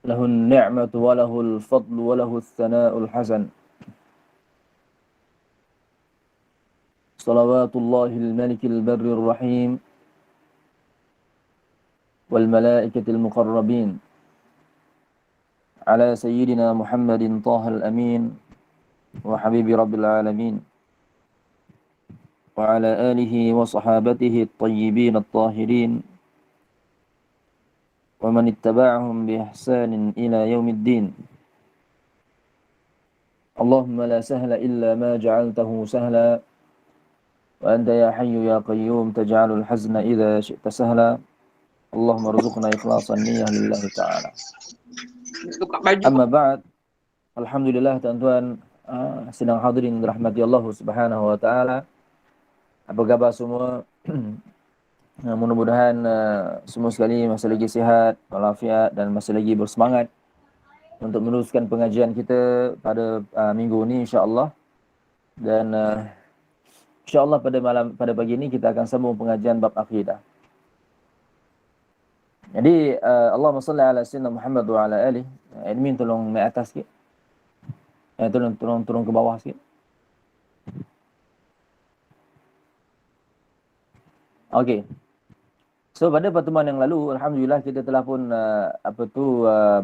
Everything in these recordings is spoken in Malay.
له النعمة وله الفضل وله الثناء الحسن صلوات الله الملك البر الرحيم والملائكة المقربين على سيدنا محمد طه الأمين وحبيب رب العالمين وعلى آله وصحابته الطيبين الطاهرين ومن اتبعهم بإحسان إلى يوم الدين. اللهم لا سهل إلا ما جعلته سهلا وأنت يا حي يا قيوم تجعل الحزن إذا شئت سهلا. اللهم ارزقنا إخلاص النية لله تعالى. Amma ba'd. Alhamdulillah tuan-tuan sedang hadirin dirahmati Allah Subhanahu wa taala. Apa khabar semua? Mudah-mudahan semua sekali masih lagi sihat, walafiat dan masih lagi bersemangat untuk meneruskan pengajian kita pada minggu ini insya-Allah. Dan insya-Allah pada pagi ini kita akan sambung pengajian bab akidah. Jadi Allahumma salli ala sayyidina Muhammad wa ala alihi. Admin tolong naik atas sikit. Turun ke bawah sikit. Okey. So pada pertemuan yang lalu alhamdulillah kita telah pun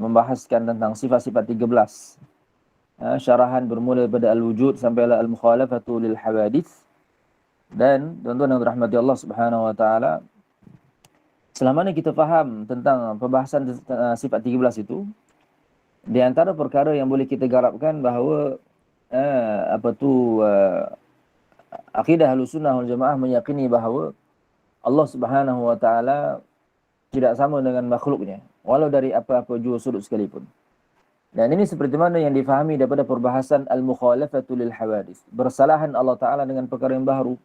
membahaskan tentang sifat-sifat 13. Syarahan bermula pada al-wujud sampai al-mukhalafatu lil hawadits. Dan tuan-tuan yang dirahmati Allah Subhanahu wa taala, selama ni kita faham tentang pembahasan sifat 13 itu, di antara perkara yang boleh kita garapkan bahawa akidah Ahlussunnah wal Jamaah meyakini bahawa Allah Subhanahu wa taala tidak sama dengan makhluknya walau dari apa-apa jua sudut sekalipun. Dan ini seperti mana yang difahami daripada perbahasan al-mukhalafatu lil hawadits, bersalahan Allah taala dengan perkara yang baru.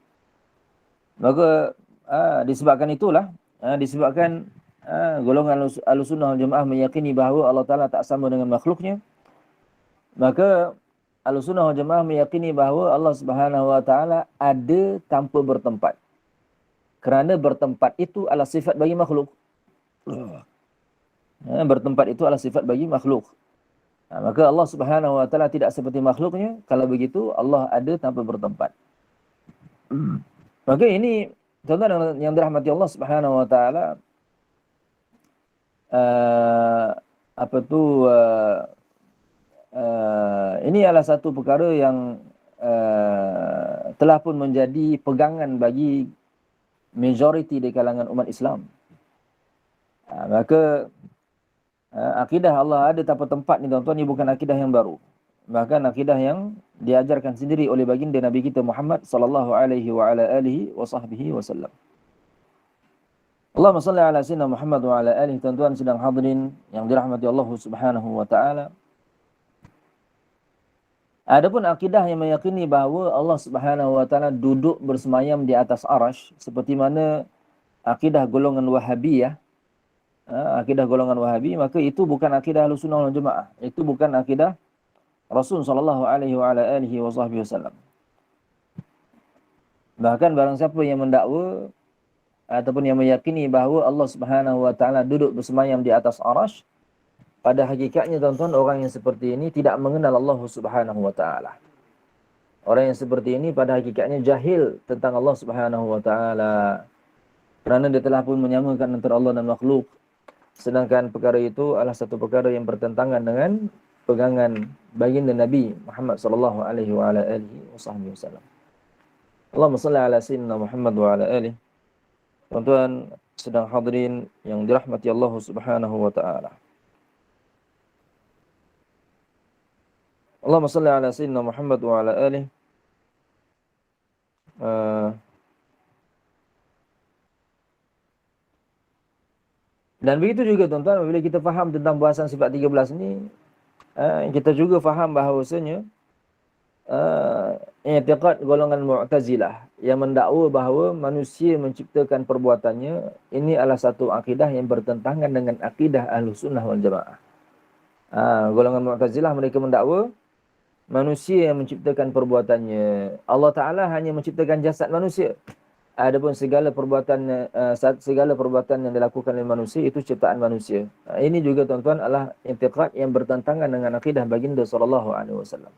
Maka disebabkan itulah disebabkan golongan Ahlussunnah wal Jamaah meyakini bahawa Allah taala tak sama dengan makhluknya, maka Ahlussunnah wal Jamaah meyakini bahawa Allah Subhanahu wa taala ada tanpa bertempat. Kerana bertempat itu adalah sifat bagi makhluk. Bertempat itu adalah sifat bagi makhluk. Maka Allah Subhanahu wa taala tidak seperti makhluknya. Kalau begitu Allah ada tanpa bertempat. Maka ini tuan-tuan yang dirahmati Allah Subhanahu wa taala, ini adalah satu perkara yang telah pun menjadi pegangan bagi majoriti di kalangan umat Islam. Maka akidah Allah ada tanpa tempat ni tuan-tuan, ni bukan akidah yang baru. Bahkan akidah yang diajarkan sendiri oleh baginda Nabi kita Muhammad sallallahu alaihi wa ala alihi wa sahbihi wasallam. Allahumma salli ala sayyidina Muhammad wa ala alihi. Tuan-tuan sedang hadirin yang dirahmati Allah Subhanahu wa taala. Adapun akidah yang meyakini bahawa Allah Subhanahu wa taala duduk bersemayam di atas arasy, seperti mana akidah golongan Wahabiyah, akidah golongan Wahabi, maka itu bukan akidah Ahlussunnah wal Jamaah. Itu bukan akidah Rasul sallallahu alaihi wa ala alihi wasallam. Bahkan barang siapa yang mendakwa ataupun yang meyakini bahawa Allah Subhanahu wa taala duduk bersemayam di atas arasy, pada hakikatnya tuan-tuan, orang yang seperti ini tidak mengenal Allah Subhanahu wa taala. Orang yang seperti ini pada hakikatnya jahil tentang Allah Subhanahu wa taala. Kerana dia telah pun menyamakan antara Allah dan makhluk. Sedangkan perkara itu adalah satu perkara yang bertentangan dengan pegangan baginda Nabi Muhammad sallallahu alaihi wa ala alihi wasallam. Allahumma salli ala sayyidina Muhammad wa ala alihi. Tuan-tuan sedang hadirin yang dirahmati Allah Subhanahu wa taala. Allahumma salli ala sayyidina Muhammad wa ala alihi. Dan begitu juga tuan-tuan, bila kita faham tentang bahasan sifat 13 ini, kita juga faham bahawasanya i'tiqad golongan Mu'tazilah yang mendakwa bahawa manusia menciptakan perbuatannya, ini adalah satu akidah yang bertentangan dengan akidah Ahlussunnah wal Jamaah. Golongan Mu'tazilah mereka mendakwa manusia yang menciptakan perbuatannya. Allah Ta'ala hanya menciptakan jasad manusia. Adapun segala perbuatan yang dilakukan oleh manusia itu ciptaan manusia. Ini juga tuan-tuan adalah intiqad yang bertentangan dengan akidah baginda sallallahu alaihi wasallam.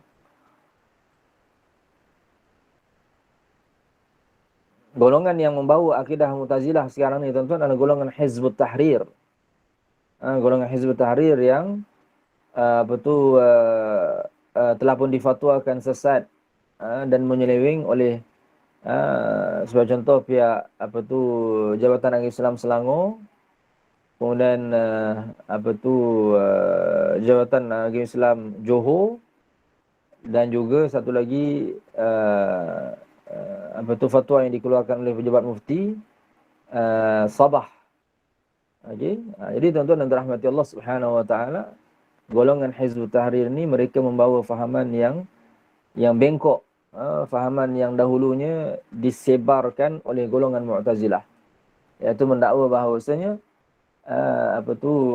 Golongan yang membawa akidah Mu'tazilah sekarang ni tuan-tuan adalah golongan Hizbut Tahrir. Golongan Hizbut Tahrir yang telah pun difatwakan sesat dan menyeleweng oleh sebagai contoh pihak Jabatan Agama Islam Selangor, kemudian Jabatan Agama Islam Johor, dan juga satu lagi fatwa yang dikeluarkan oleh pejabat mufti Sabah. Okey. Jadi tuan-tuan dan dirahmati Allah Subhanahu wa taala, golongan Hizbut Tahrir ni mereka membawa fahaman yang bengkok, fahaman yang dahulunya disebarkan oleh golongan Mu'tazilah, iaitu mendakwa bahawasanya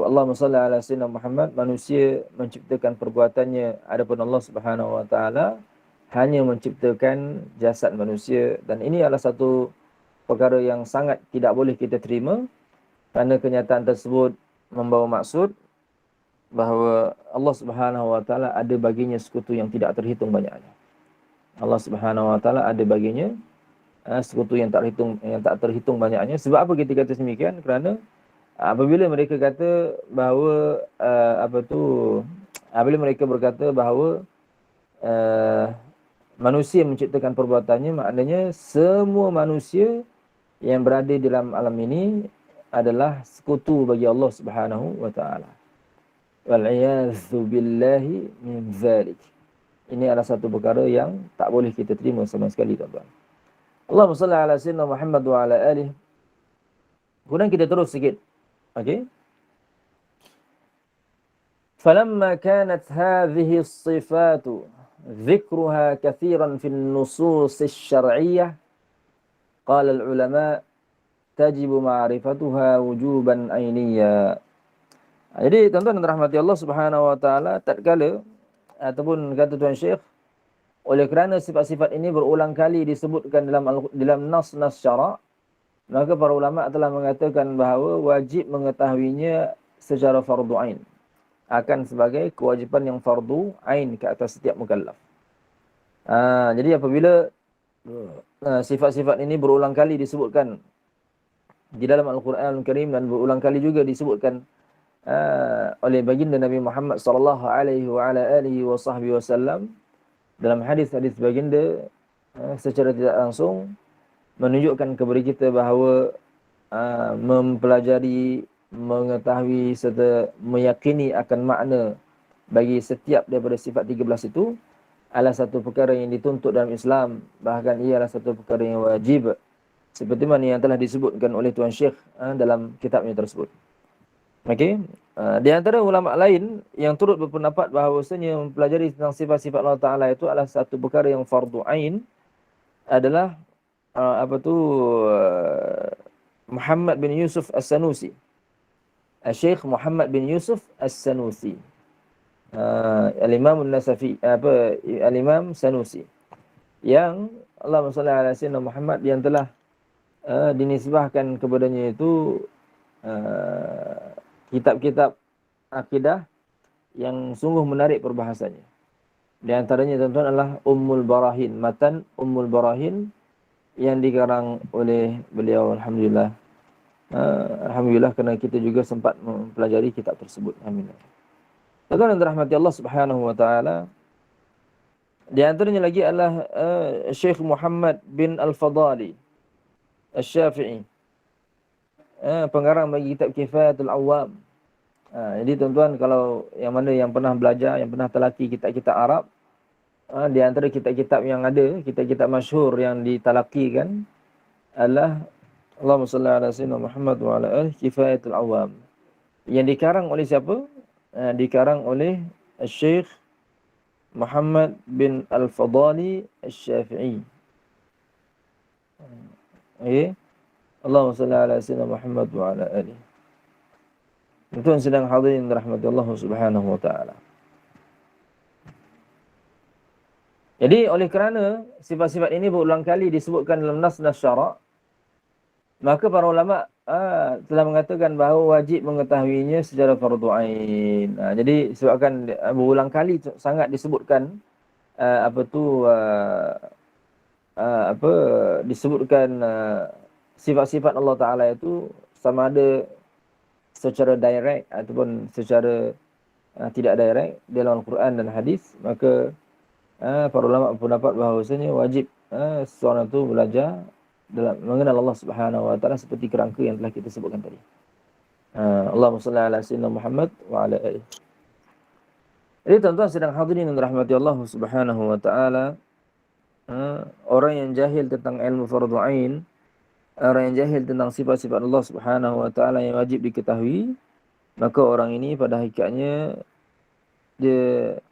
Allahumma salli ala sayyidina Muhammad, manusia menciptakan perbuatannya, adapun Allah Subhanahu wa taala hanya menciptakan jasad manusia. Dan ini adalah satu perkara yang sangat tidak boleh kita terima, kerana kenyataan tersebut membawa maksud bahawa Allah Subhanahu wa taala ada baginya sekutu yang tidak terhitung banyaknya. Allah Subhanahu wa taala ada baginya sekutu yang tak terhitung banyaknya. Sebab apa kita kata demikian? Kerana apabila mereka kata bahawa apabila mereka berkata bahawa manusia menciptakan perbuatannya, maknanya semua manusia yang berada di dalam alam ini adalah sekutu bagi Allah Subhanahu wa taala. Wal'iyadzu billahi min dzalik. Ini adalah satu perkara yang tak boleh kita terima sama sekali, tuan-tuan. Allahumma salli ala sayyidina Muhammad wa ala alihi. Kemudian kita terus sikit. Okey. Falamma kanat hadhihi as-sifatu dhikruha kathiran fi an-nusus asy-syar'iyyah, qala al-ulama tajibu ma'rifatuha wujuban ainiyya. Jadi tuan-tuan dan rahmati Allah Subhanahu wa taala, tatkala ataupun kata Tuan Syekh, oleh kerana sifat-sifat ini berulang kali disebutkan dalam nas-nas syarak, maka para ulama telah mengatakan bahawa wajib mengetahuinya secara fardu ain, akan sebagai kewajipan yang fardu ain ke atas setiap mukallaf. Jadi apabila sifat-sifat ini berulang kali disebutkan di dalam Al-Quran Al-Karim dan berulang kali juga disebutkan oleh baginda Nabi Muhammad sallallahu alaihi wa ala alihi wasallam dalam hadis-hadis baginda, secara tidak langsung menunjukkan kepada kita bahawa mempelajari, mengetahui serta meyakini akan makna bagi setiap daripada sifat 13 itu adalah satu perkara yang dituntut dalam Islam, bahkan ia adalah satu perkara yang wajib, seperti mana yang telah disebutkan oleh Tuan Syekh dalam kitabnya tersebut. Okey, di antara ulama lain yang turut berpendapat bahawasanya mempelajari tentang sifat-sifat Allah Taala itu adalah satu perkara yang fardu ain adalah Muhammad bin Yusuf As-Sanusi. Syekh Muhammad bin Yusuf As-Sanusi. Al-Imam An-Nasafi, Al-Imam Sanusi. Yang Allahumma salli ala sayyidina Muhammad yang telah dinisbahkan kepadanya itu kitab-kitab akidah yang sungguh menarik perbahasannya. Di antaranya tuan-tuan adalah Ummul Barahin, matan Ummul Barahin yang dikarang oleh beliau. Alhamdulillah. Alhamdulillah kerana kita juga sempat mempelajari kitab tersebut. Alhamdulillah. Tuan-tuan yang dirahmati Allah Subhanahu wa taala, di antaranya lagi adalah Syekh Muhammad bin Al-Fadali Asy-Syafi'i, pengarang bagi kitab Kifayatul Awam. Jadi tuan-tuan, kalau yang mana yang pernah belajar, yang pernah telaki kitab-kitab Arab, di antara kitab-kitab yang ada, kitab-kitab masyhur yang ditalakikan adalah Allahumma salli ala sayyidina Muhammad wa ala alihi Kifayatul Awam. Yang dikarang oleh siapa? Dikarang oleh Syekh Muhammad bin Al-Fadali Asy-Syafi'i. Okey. Allahumma salli ala sayyidina Muhammad wa ala alihi. Tuan sedang hadirin rahmati Allah Subhanahu wa taala. Jadi oleh kerana sifat-sifat ini berulang kali disebutkan dalam nas-nas syarak, Maka para ulama telah mengatakan bahawa wajib mengetahuinya secara fardu ain. Jadi sebabkan berulang kali sangat disebutkan apa tu apa disebutkan sifat-sifat Allah Taala itu sama ada secara direct ataupun secara tidak direct dalam Al-Quran dan hadis, maka para ulama berpendapat bahawasanya wajib seseorang itu belajar dalam mengenal Allah Subhanahu wa taala seperti kerangka yang telah kita sebutkan tadi. Allahumma salli ala sayyidina Muhammad wa ala alihi. Jadi tuan-tuan sedang hadirin yang dirahmati Allah Subhanahu wa taala, orang yang jahil tentang ilmu fardhu ain, orang yang jahil tentang sifat-sifat Allah Subhanahu wa taala yang wajib diketahui, maka orang ini pada hakikatnya dia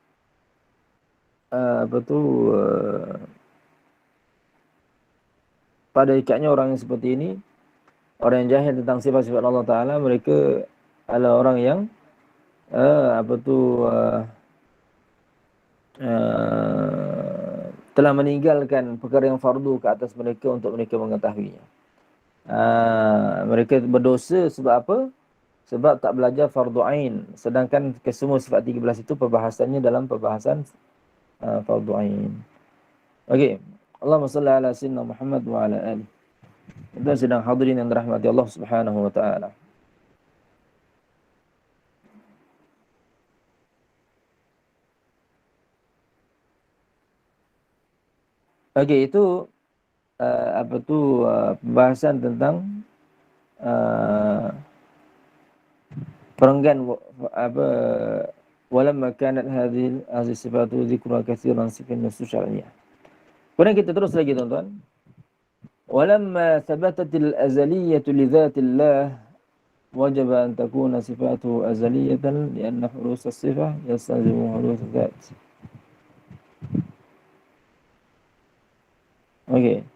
apa tu pada hakikatnya orang yang seperti ini, orang yang jahil tentang sifat-sifat Allah Taala, mereka adalah orang yang apa tu telah meninggalkan perkara yang fardu ke atas mereka untuk mereka mengetahuinya. Mereka berdosa sebab apa? Sebab tak belajar fardu ain. Sedangkan kesemua sifat 13 itu perbahasannya dalam perbahasan fardu ain. Okey. Allahumma salli ala sayyidina Muhammad wa ala alihi. Dan sedang hadirin yang dirahmati Allah Subhanahu wa taala. Okey, itu apa tu pembahasan tentang perenggan apa walamma kanat hadhihi sifatu dzikra katsiran sifin nusus syar'iyyah. Kemudian kita terus lagi tuan-tuan. Walamma thabatatil azaliyyatu li dzatillah wajib an takuna sifatuhu azaliyatan lianna hurus as-sifah yastazimu hurus dzat. Okey.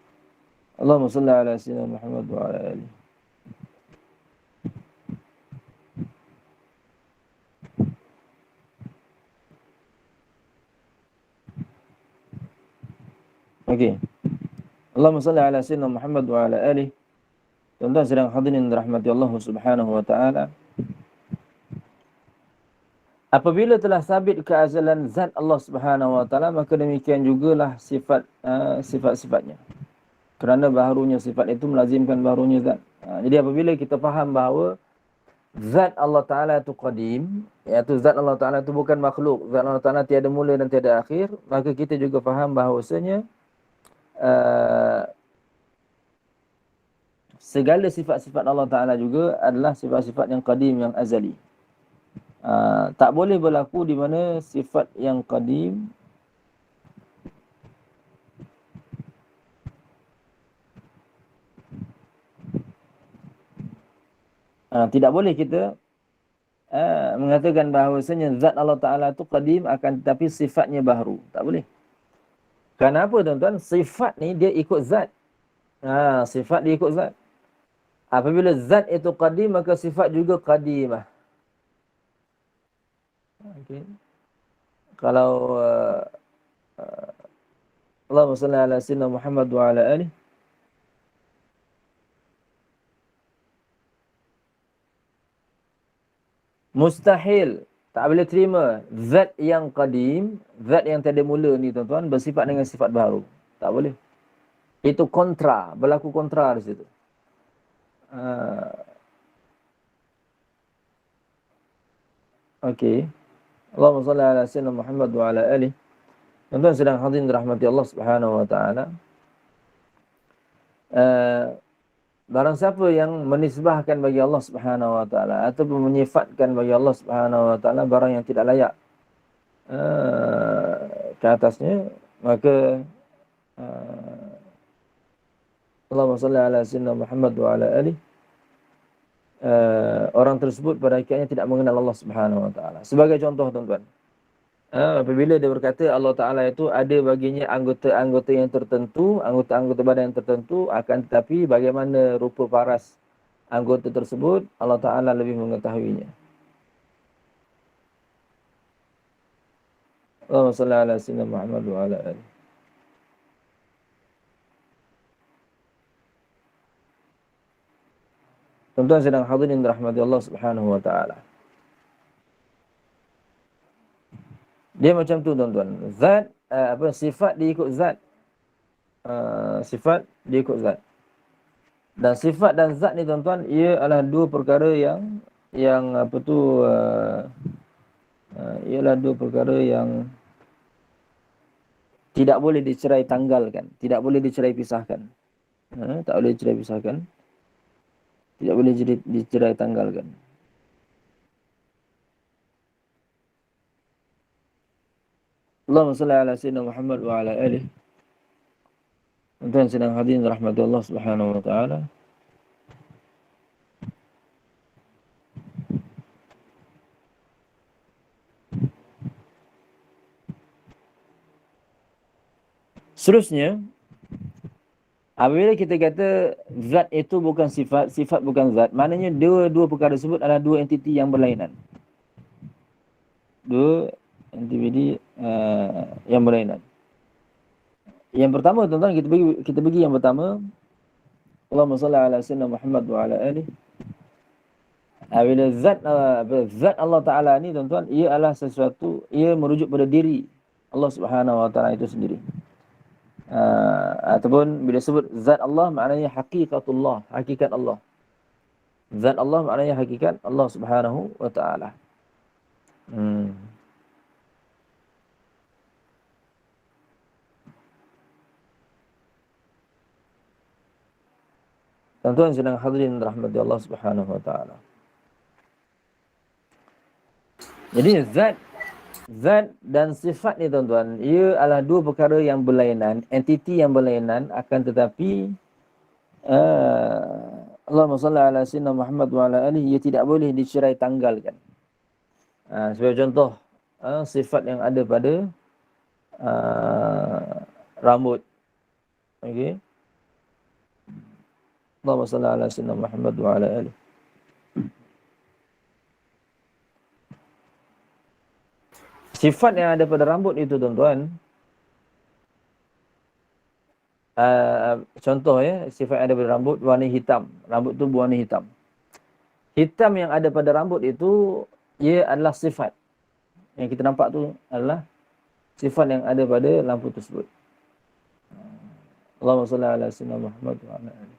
Allahumma salli ala sayyidina Muhammad wa ala alihi. Okey. Allahumma salli ala sayyidina Muhammad wa ala alihi. Tuan-tuan sedang hadirin dirahmati Allah Subhanahu wa taala. Apabila telah sabit keazalan zat Allah Subhanahu wa taala, maka demikian jugalah sifat sifat-sifatnya. Kerana baharunya sifat itu melazimkan baharunya zat. Jadi apabila kita faham bahawa zat Allah Taala itu qadim, iaitu zat Allah Taala itu bukan makhluk, zat Allah Taala tiada mula dan tiada akhir, maka kita juga faham bahawasanya segala sifat-sifat Allah Taala juga adalah sifat-sifat yang qadim, yang azali. Tak boleh berlaku di mana sifat yang qadim tidak boleh kita mengatakan bahawasanya zat Allah Ta'ala itu qadim akan tetapi sifatnya baharu. Tak boleh. Kenapa tuan-tuan? Sifat ni dia ikut zat. Sifat dia ikut zat. Apabila zat itu qadim, maka sifat juga qadimah. Okay. Kalau Allahumma salli ala sayyidina Muhammad wa ala alihi. Mustahil, tak boleh terima zat yang qadim, zat yang tiada mula ni tuan-tuan bersifat dengan sifat baru. Tak boleh. Itu kontra, berlaku kontra di situ. Okey. Allahumma salli ala sayyidina Muhammad wa ala alihi. Tuan-tuan sedang hadirin dirahmati Allah Subhanahu wa taala. Barang siapa yang menisbahkan bagi Allah Subhanahu wa taala ataupun menyifatkan bagi Allah Subhanahu wa taala barang yang tidak layak ke atasnya, maka Allahumma salli ala sayyidina Muhammad wa ala alihi, orang tersebut pada akhirnya tidak mengenal Allah Subhanahu wa taala. Sebagai contoh tuan-tuan, apabila dia berkata Allah Ta'ala itu ada baginya anggota-anggota yang tertentu, anggota-anggota badan yang tertentu, akan tetapi bagaimana rupa paras anggota tersebut, Allah Ta'ala lebih mengetahuinya. Allahumma salli ala sayyidina Muhammad wa ala alihi. Tuan-tuan sedang hadirin rahmati Allah Subhanahu wa taala. Dia macam tu tuan-tuan. Zat sifat dia ikut zat. Sifat dia ikut zat. Dan sifat dan zat ni tuan-tuan, ia adalah dua perkara yang apa tu ialah dua perkara yang tidak boleh dicerai tanggalkan, tidak boleh dicerai pisahkan. Tak boleh dicerai pisahkan. Tidak boleh dicerai tanggalkan. Allahumma salli ala sayyidina Muhammad wa ala alihi. Tuan-tuan sedang hadirin rahmati Allah Subhanahu wa taala. Seterusnya, apabila kita kata zat itu bukan sifat, sifat bukan zat, maknanya dua perkara tersebut adalah dua entiti yang berlainan. Dua entiti yang berlainan. Yang pertama tuan-tuan, kita bagi yang pertama. Allahumma salli ala sayyidina Muhammad wa ala alihi. Bila zat Allah Ta'ala ni tuan-tuan, ia adalah sesuatu, ia merujuk pada diri Allah Subhanahu wa taala itu sendiri. Ataupun bila sebut zat Allah, maknanya hakikatullah, hakikat Allah. Zat Allah maknanya hakikat Allah Subhanahu wa taala. Tuan-tuan sedang hadirin rahmati Allah Subhanahu wa taala. Jadi zat dan sifat ni tuan-tuan, ia adalah dua perkara yang berlainan, entiti yang berlainan, akan tetapi Allahumma salli ala sayyidina Muhammad wa ala alihi, ia tidak boleh dicerai tanggalkan. Sebagai contoh, sifat yang ada pada rambut. Okey. Allahumma salli ala sayyidina Muhammad wa ala alihi. Sifat yang ada pada rambut itu tuan-tuan, contoh ya, sifat yang ada pada rambut, warna hitam. Rambut tu berwarna hitam. Hitam yang ada pada rambut itu, ia adalah sifat. Yang kita nampak tu adalah sifat yang ada pada lampu tersebut. Allahumma salli ala sayyidina Muhammad wa ala alihi.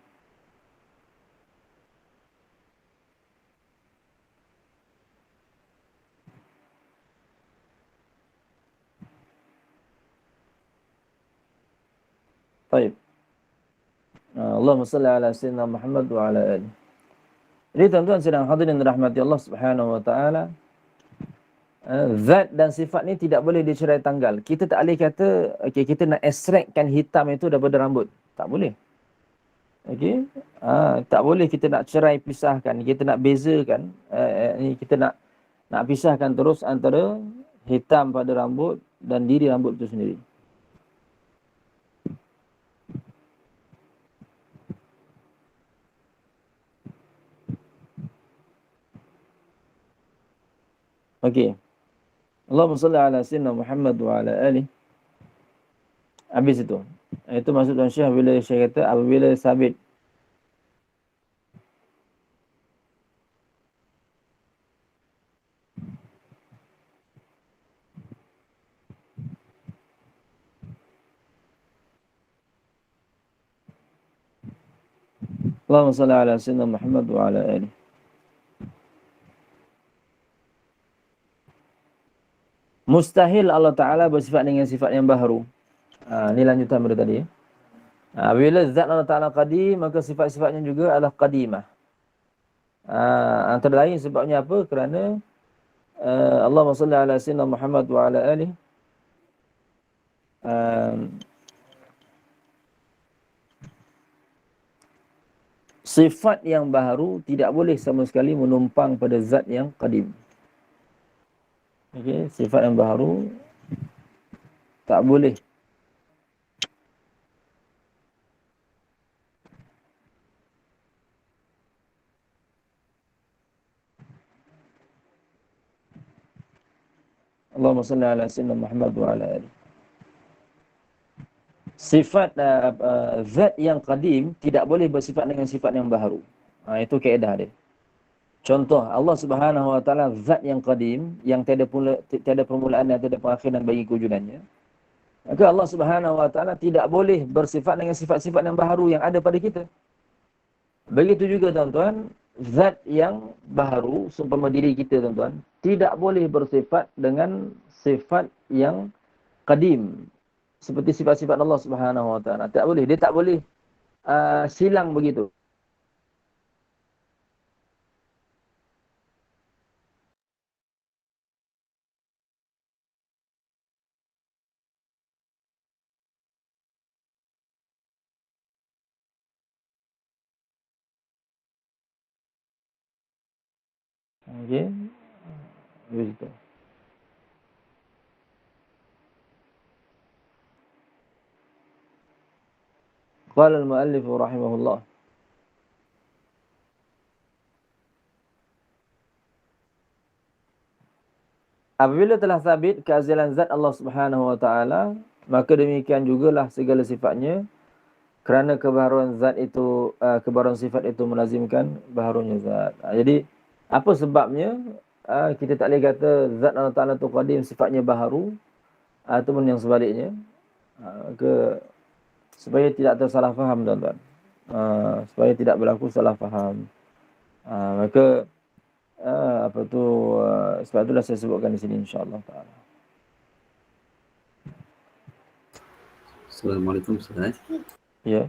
Baik. Allahumma salli ala sayyidina Muhammad wa ala alihi. Jadi tuan-tuan sedang hadirin rahmati Allah Subhanahu wa taala, zat dan sifat ni tidak boleh dicerai tanggal. Kita tak boleh kata okey, kita nak ekstrakkan hitam itu daripada rambut. Tak boleh. Okey. Tak boleh kita nak cerai pisahkan. Kita nak bezakan, kita nak pisahkan terus antara hitam pada rambut dan diri rambut itu sendiri. Okey. Allahumma salli ala sayyidina Muhammad wa ala alihi. Habis itu. Itu maksud Tuan Syekh bila Syekh kata apabila sabit. Allahumma salli ala sayyidina Muhammad wa ala alihi. Mustahil Allah Ta'ala bersifat dengan sifat yang baharu. Ini lanjutan pada tadi. Bila zat Allah Ta'ala qadim, maka sifat-sifatnya juga adalah qadimah. Antara lain sebabnya apa? Kerana Allahumma salli ala sayyidina Muhammad wa ala alihi. Sifat yang baharu tidak boleh sama sekali menumpang pada zat yang qadim. Okey, sifat yang baharu tak boleh. Allahumma salli ala sayyidina Muhammad wa ala alihi. Sifat zat yang qadim tidak boleh bersifat dengan sifat yang baharu. Itu kaedah dia. Contoh, Allah Subhanahu wa taala zat yang qadim, yang tiada permulaan dan tiada perakhiran bagi kewujudannya. Maka Allah Subhanahu wa taala tidak boleh bersifat dengan sifat-sifat yang baharu yang ada pada kita. Begitu juga tuan-tuan, zat yang baharu seumpama diri kita tuan-tuan, tidak boleh bersifat dengan sifat yang qadim. Seperti sifat-sifat Allah Subhanahu wa taala. Tak boleh, dia tak boleh silang begitu. Okey. Begitu. Qala al-muallif rahimahullah. Apabila telah sabit keazalan zat Allah Subhanahu wa taala, maka demikian jugalah segala sifatnya, kerana kebaharuan zat itu kebaharuan sifat itu melazimkan baharunya zat. Jadi apa sebabnya kita tak boleh kata zat Allah Taala tu qadim sifatnya baharu ataupun yang sebaliknya, supaya tidak tersalah faham tuan-tuan. Supaya tidak berlaku salah faham. Maka sebab itulah saya sebutkan di sini insya-Allah taala. Assalamualaikum Ustaz. Ya.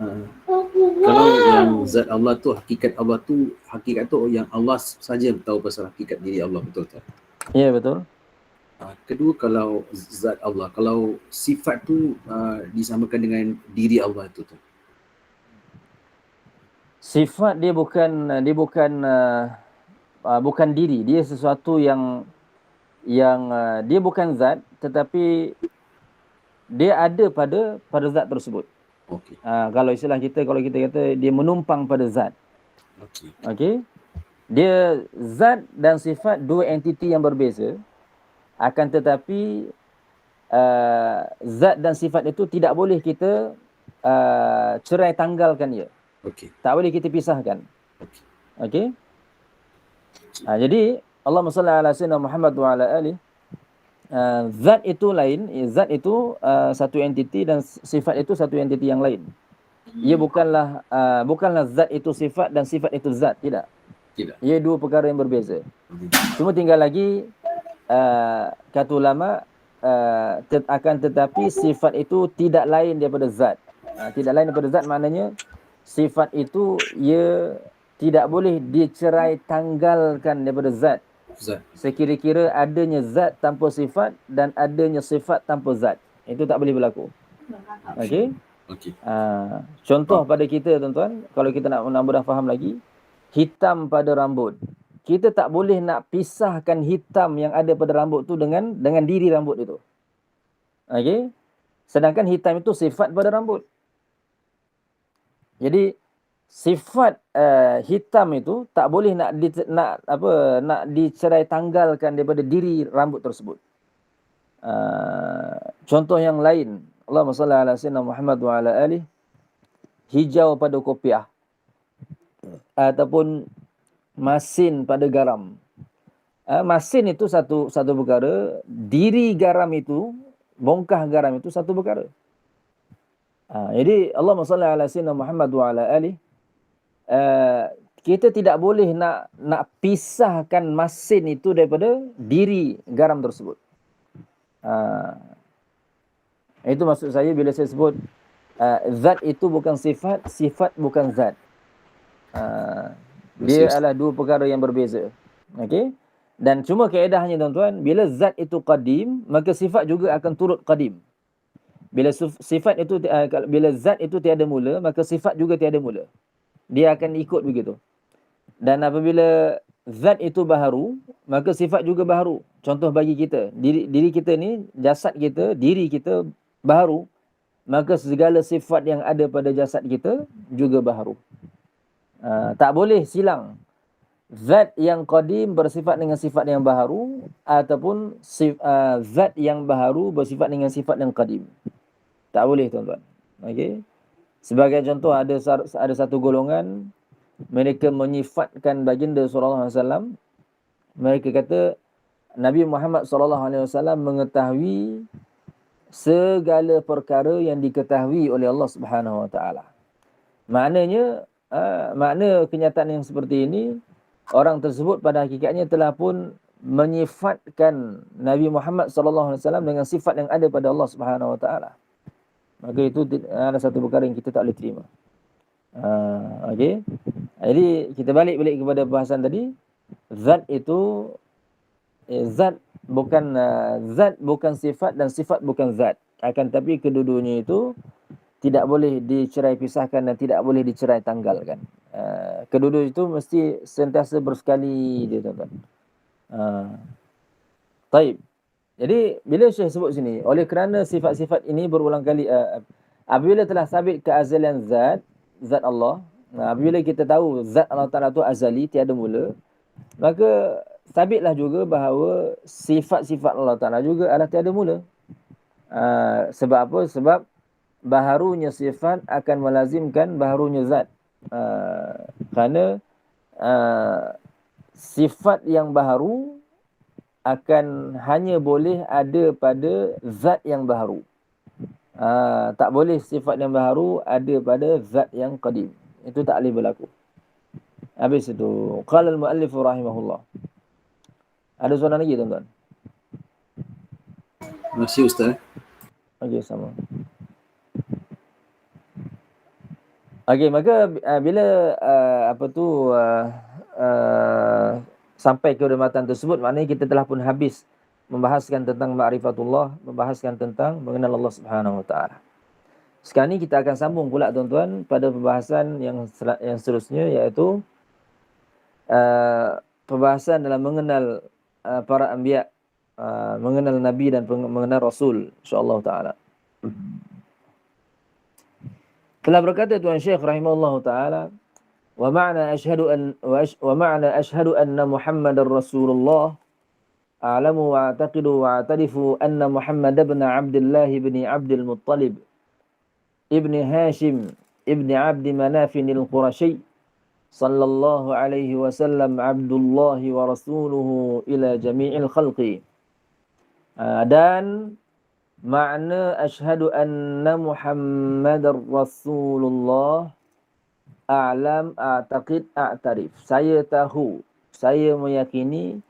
Kalau yang zat Allah tu, hakikat tu yang Allah saja tahu pasal hakikat diri Allah, betul tak? Ya, betul. Kedua, kalau zat Allah, kalau sifat tu disamakan dengan diri Allah tu. Sifat dia bukan bukan diri, dia sesuatu yang dia bukan zat, tetapi dia ada pada zat tersebut. Okey. Kalau istilah kita, kalau kita kata dia menumpang pada zat. Okey. Okey. Dia zat dan sifat dua entiti yang berbeza, akan tetapi zat dan sifat itu tidak boleh kita cerai tanggalkan dia. Okey. Tak boleh kita pisahkan. Okey. Okey. Jadi Allahumma salli ala sayyidina Muhammad wa ala alihi. Zat itu lain, zat itu satu entiti dan sifat itu satu entiti yang lain. Ia bukanlah zat itu sifat dan sifat itu zat, tidak. Tidak. Ia dua perkara yang berbeza. Cuma tinggal lagi kata ulama akan tetapi sifat itu tidak lain daripada zat. Tidak lain daripada zat maknanya sifat itu ia tidak boleh dicerai tanggalkan daripada zat. Sekira-kira adanya zat tanpa sifat dan adanya sifat tanpa zat, itu tak boleh berlaku. Okey. Okey. Contoh pada kita tuan-tuan, kalau kita nak mudah faham lagi, hitam pada rambut. Kita tak boleh nak pisahkan hitam yang ada pada rambut tu dengan diri rambut itu. Okey. Sedangkan hitam itu sifat pada rambut. Jadi sifat hitam itu tak boleh nak dicerai tanggalkan daripada diri rambut tersebut. Contoh yang lain, Allahumma salli ala sayyidina Muhammad wa ala alihi, hijau pada kopiah ataupun masin pada garam. Masin itu satu perkara, diri garam itu, bongkah garam itu satu perkara. Jadi Allahumma salli ala sayyidina Muhammad wa ala alihi, kita tidak boleh nak pisahkan masin itu daripada diri garam tersebut. Itu maksud saya bila saya sebut zat itu bukan sifat, sifat bukan zat. Dia adalah dua perkara yang berbeza. Okey? Dan cuma kaedahnya tuan-tuan, bila zat itu qadim, maka sifat juga akan turut qadim. Bila bila zat itu tiada mula, maka sifat juga tiada mula. Dia akan ikut begitu. Dan apabila zat itu baharu, maka sifat juga baharu. Contoh bagi kita, diri kita ni, jasad kita, diri kita baharu, maka segala sifat yang ada pada jasad kita juga baharu. Tak boleh silang zat yang qadim bersifat dengan sifat yang baharu ataupun zat yang baharu bersifat dengan sifat yang qadim. Tak boleh tuan-tuan. Okey. Sebagai contoh, ada satu golongan mereka menyifatkan baginda sallallahu alaihi wasallam, mereka kata Nabi Muhammad sallallahu alaihi wasallam mengetahui segala perkara yang diketahui oleh Allah Subhanahu wa taala. Maknanya makna kenyataan yang seperti ini, orang tersebut pada hakikatnya telah pun menyifatkan Nabi Muhammad sallallahu alaihi wasallam dengan sifat yang ada pada Allah Subhanahu wa taala. Maka itu ada satu perkara yang kita tak boleh terima. Okey. Jadi kita balik kepada bahasan tadi. Zat itu zat bukan sifat dan sifat bukan zat. Akan tapi kedua-duanya itu tidak boleh dicerai pisahkan dan tidak boleh dicerai tanggalkan. Kedua-dua itu mesti sentiasa bersekali dia, tuan-tuan. Taib. Jadi bila Syekh sebut sini, oleh kerana sifat-sifat ini berulang kali apabila telah sabit keazalian zat Allah, apabila kita tahu zat Allah Taala itu azali, tiada mula, maka sabitlah juga bahawa sifat-sifat Allah Taala juga adalah tiada mula. Sebab apa? Sebab baharunya sifat akan melazimkan baharunya zat. Kerana sifat yang baharu akan hanya boleh ada pada zat yang baharu. Tak boleh sifat yang baharu ada pada zat yang qadim. Itu tak boleh berlaku. Habis itu. Qala al-muallif rahimahullah. Ada soalan lagi, tuan-tuan? Terima kasih Ustaz. Okey, sama. Okey, maka bila sampai kehormatan tersebut, maknanya kita telah pun habis membahaskan tentang ma'rifatullah, membahaskan tentang mengenal Allah Subhanahu wa taala. Sekarang ni kita akan sambung pula, tuan-tuan, pada pembahasan yang seterusnya, iaitu pembahasan dalam mengenal para anbiya, mengenal nabi dan mengenal rasul, insya-Allah taala. Telah berkata Tuan Syekh rahimahullahu taala, wa ma'na ashhadu anna Muhammadar Rasulullah a'lamu wa a'taqidu wa a'tarifu anna Muhammad ibn Abdullah ibn Abdul Muttalib ibn Hashim ibn Abd Manaf al-Qurashi sallallahu alaihi wasallam Abdullah wa rasuluhu ila jami'il khalqi. Dan makna asyhadu anna Muhammadar Rasulullah, a'lam, a'taqid, a'tarif. Saya tahu, saya meyakini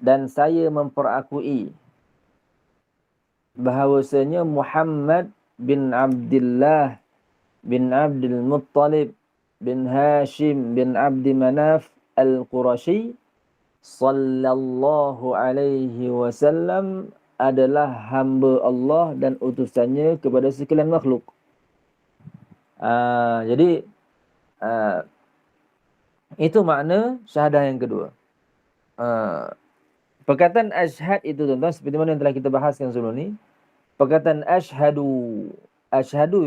dan saya memperakui bahawasanya Muhammad bin Abdullah bin Abdul Muttalib bin Hashim bin Abd Manaf al-Qurashi sallallahu alaihi wasallam adalah hamba Allah dan utusannya kepada sekalian makhluk. Jadi itu makna syahadah yang kedua. Perkataan asyhad itu, tuan-tuan, seperti mana yang telah kita bahaskan sebelum ni, perkataan asyhadu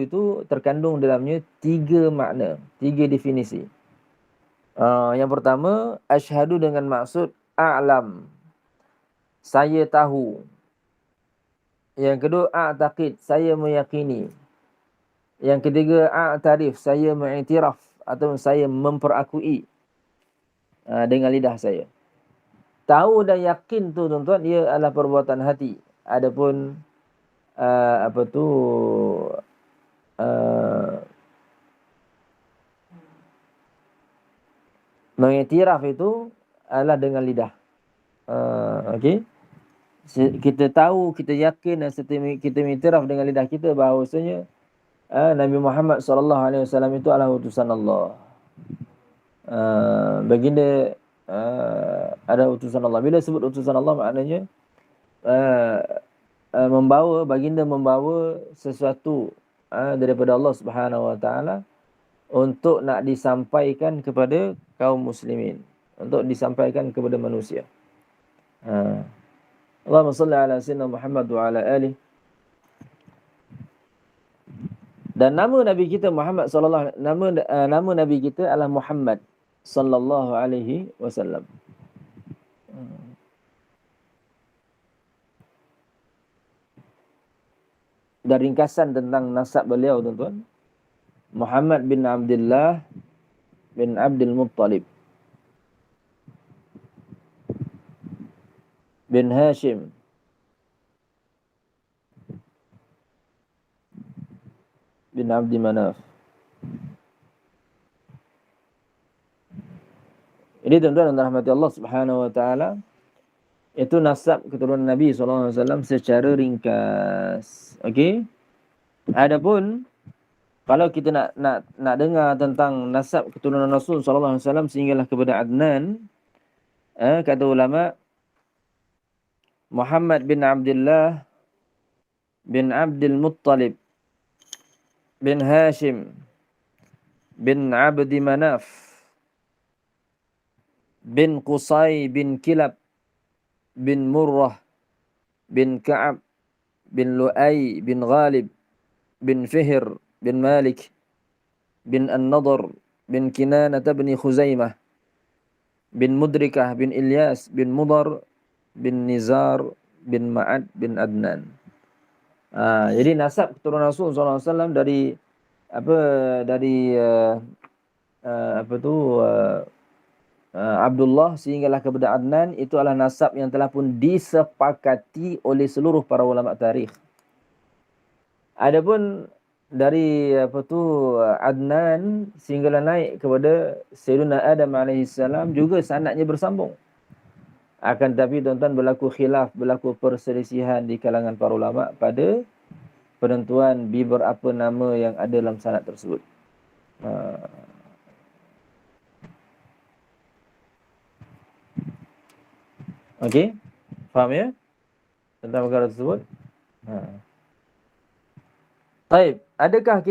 itu terkandung dalamnya 3 makna, 3 definisi. Yang pertama, asyhadu dengan maksud a'lam, saya tahu. Yang kedua, a'taqid, saya meyakini. Yang ketiga, a'tarif, saya mengiktiraf atau saya memperakui dengan lidah saya. Tahu dan yakin tu, tuan-tuan, ia adalah perbuatan hati. Adapun mengiktiraf itu adalah dengan lidah. Okey. Kita tahu, kita yakin dan kita mengiktiraf dengan lidah kita bahawasanya Nabi Muhammad SAW itu adalah utusan Allah. Baginda ada utusan Allah. Bila sebut utusan Allah, maknanya baginda membawa sesuatu daripada Allah Subhanahu wa taala untuk nak disampaikan kepada kaum muslimin, untuk disampaikan kepada manusia. Allahumma salli ala sayyidina Muhammad wa ala alihi. Dan nama Nabi kita Muhammad sallallahu nama Nabi kita adalah Muhammad sallallahu alaihi wasallam. Dan ringkasan tentang nasab beliau, tuan-tuan, Muhammad bin Abdullah bin Abdul Muttalib bin Hashim bin Abdi Manaf. Ini tuan-tuan dan rahmati Allah Subhanahu wa taala, itu nasab keturunan Nabi SAW secara ringkas. Okey. Adapun kalau kita nak dengar tentang nasab keturunan Rasul SAW sehinggalah kepada Adnan, kata ulama, Muhammad bin Abdullah bin Abdul Muttalib bin Hashim bin Abdi Manaf bin Qusay bin Kilab bin Murrah bin Ka'ab bin Lu'ay bin Ghalib bin Fihr bin Malik bin An-Nadr bin Kinanah bin Khuzaimah bin Mudrikah bin Ilyas bin Mudar bin Nizar bin Ma'ad bin Adnan. Jadi nasab keturunan Rasul SAW dari Abdullah sehinggalah kepada Adnan, itu adalah nasab yang telah pun disepakati oleh seluruh para ulama tarikh. Adapun dari Adnan sehinggalah naik kepada Sayyidina Adam alaihissalam juga sanadnya bersambung. Akan tetapi tuan-tuan berlaku khilaf, berlaku perselisihan di kalangan para ulama pada penentuan beberapa nama yang ada dalam sanad tersebut. Okey, faham ya tentang perkara tersebut? Baik, adakah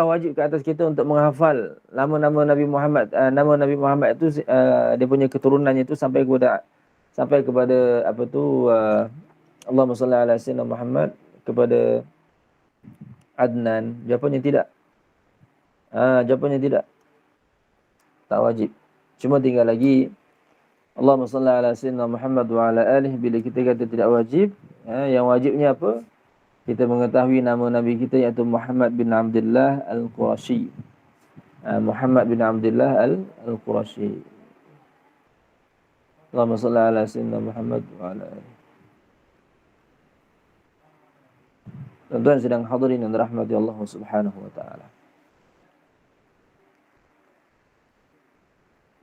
wajib ke atas kita untuk menghafal nama-nama Nabi Muhammad, nama Nabi Muhammad itu dia punya keturunannya itu sampai kepada Allahumma salli ala sayyidina Muhammad kepada Adnan? Jawapannya tidak. Jawapannya tidak. Tak wajib. Cuma tinggal lagi Allahumma salli ala sayyidina Muhammad wa ala alihi. Bila kita kata tidak wajib, yang wajibnya apa? Kita mengetahui nama Nabi kita iaitu Muhammad bin Abdullah Al-Qurashi. Muhammad bin Abdullah Al-Qurashi. Allahumma salli ala sayyidina Muhammad wa ala alihi. Tuan-tuan sedang hadirin yang dirahmati Allah Subhanahu wa taala.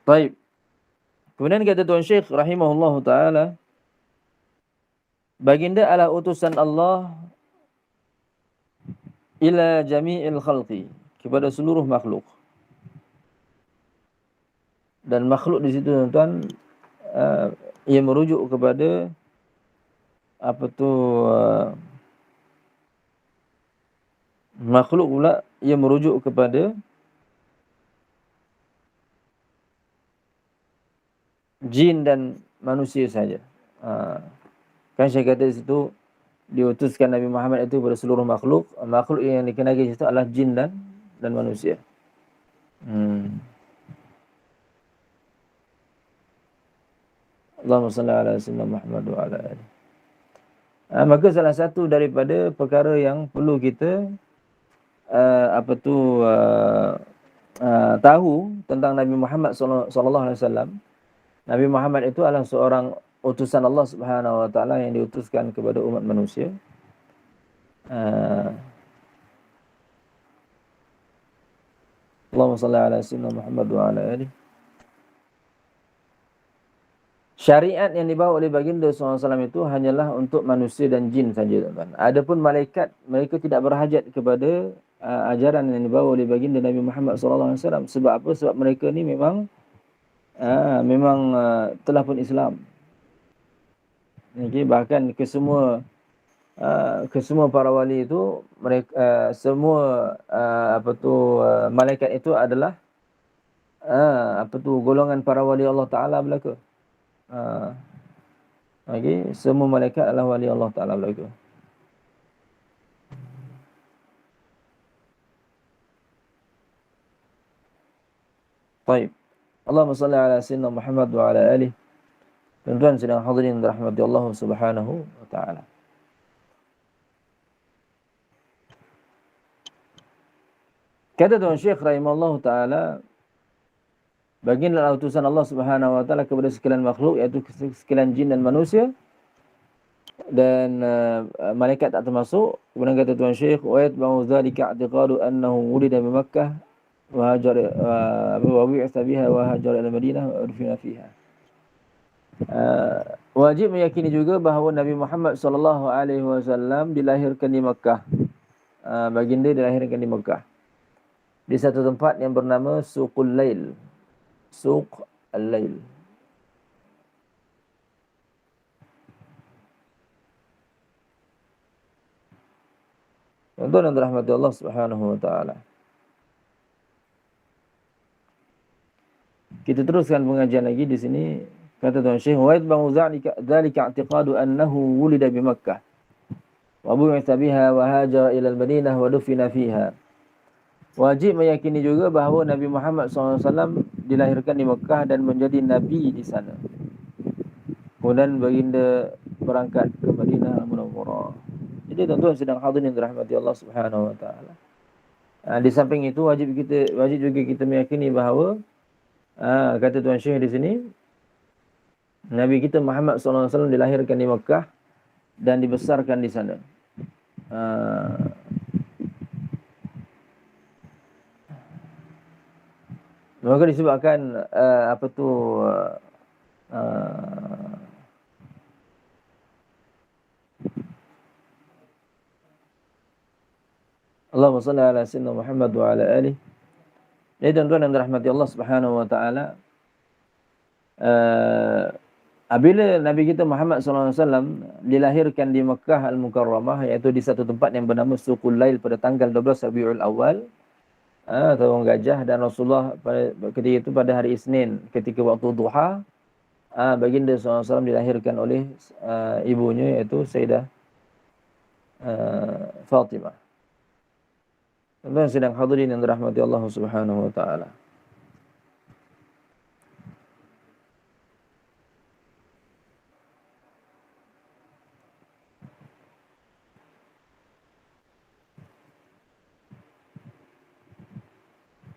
Baik. Kemudian kata Tuan Syekh rahimahullahu taala, baginda adalah utusan Allah ila jami'il khalqi, kepada seluruh makhluk. Dan makhluk di situ tuan-tuan ia merujuk kepada makhluk pula ia merujuk kepada jin dan manusia saja. Kan saya kata di situ diutuskan Nabi Muhammad itu kepada seluruh makhluk. Makhluk yang dikenali di situ adalah jin dan manusia. Allahumma salli ala sayyidina Muhammad wa ala alihi. Maka salah satu daripada perkara yang perlu kita tahu tentang Nabi Muhammad sallallahu alaihi wasallam. Nabi Muhammad itu adalah seorang utusan Allah Subhanahu wa taala yang diutuskan kepada umat manusia. Allahumma salli ala sayyidina Muhammad wa ala alihi. Syariat yang dibawa oleh baginda SAW itu hanyalah untuk manusia dan jin saja, tuan-tuan. Adapun malaikat, mereka tidak berhajat kepada ajaran yang dibawa oleh baginda Nabi Muhammad SAW. Sebab apa? Sebab mereka ni memang telah pun Islam. Okay, bahkan kesemua para wali itu, mereka malaikat itu adalah golongan para wali Allah Taala belaka. Okay, semua malaikat adalah wali Allah Taala belaka. Baik. Allahumma salli ala sayyidina Muhammad wa ala alihi. Tuan-tuan sedang hadirin dirahmati Allah Subhanahu wa taala. Kata Tuan Syekh rahimahullah taala, baginda utusan Allah Subhanahu wa taala kepada sekalian makhluk, iaitu sekalian jin dan manusia, dan malaikat tak termasuk. Kemudian kata Tuan Syekh, wa yatba'u dzalika i'tiqadu annahu wulida bi Makkah wa hajar wa bi'atha biha wa hajar ila Madinah wa urfina fiha. Wajib meyakini juga bahawa Nabi Muhammad sallallahu alaihi wasallam dilahirkan di Makkah. Baginda dilahirkan di Makkah, di satu tempat yang bernama Suqul Lail. Suq Al-Lail. Tuan-tuan yang dirahmati Allah Subhanahu wa taala. Kita teruskan pengajian lagi di sini. Kata Tuan Syekh, wa yatba'u dzalika i'tiqadu annahu wulida bi Makkah wa bu'itha biha wa hajara ila al-Madinah wa dufina fiha. Wajib meyakini juga bahawa Nabi Muhammad SAW dilahirkan di Mekah dan menjadi Nabi di sana. Kemudian baginda berangkat ke Madinah Munawwarah. Jadi tuan-tuan sedang hadirin dirahmati Allah Subhanahu wa taala. Di samping itu wajib juga kita meyakini bahawa kata Tuan Syekh di sini, Nabi kita Muhammad SAW dilahirkan di Mekah dan dibesarkan di sana. Maka disebabkan Allahumma salli ala sayyidina Muhammad wa ala alihi. Jadi tuan-tuan yang dirahmati Allah Subhanahu wa taala, apabila Nabi kita Muhammad SAW dilahirkan di Makkah Al-Mukarramah, iaitu di satu tempat yang bernama Suqul Lail pada tanggal 12 Rabiul Awal, tahun gajah, dan Rasulullah ketika itu pada hari Isnin ketika waktu duha, baginda SAW dilahirkan oleh ibunya, iaitu Sayyidah Fatimah. Tuan-tuan sedang hadirin yang dirahmati Allah Subhanahu wa taala.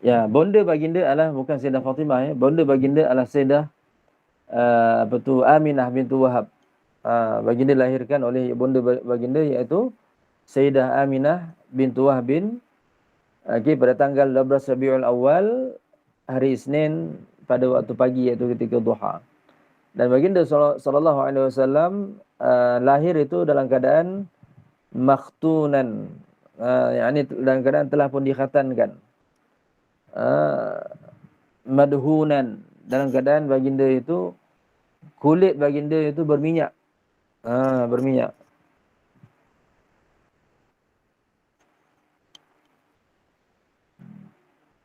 Ya, bonda baginda adalah bukan Sayyidah Fatimah ya. Bonda baginda adalah Sayyidah Aminah bintu Wahab. Baginda dilahirkan oleh bonda baginda, iaitu Sayyidah Aminah bintu Wahab pada tanggal 12 Rabiul Awal, hari Isnin pada waktu pagi, iaitu ketika duha. Dan baginda sallallahu alaihi wasallam lahir itu dalam keadaan makhtunan, yakni dalam keadaan telah pun dikhatankan. Madhunan, dalam keadaan baginda itu, kulit baginda itu berminyak. Berminyak.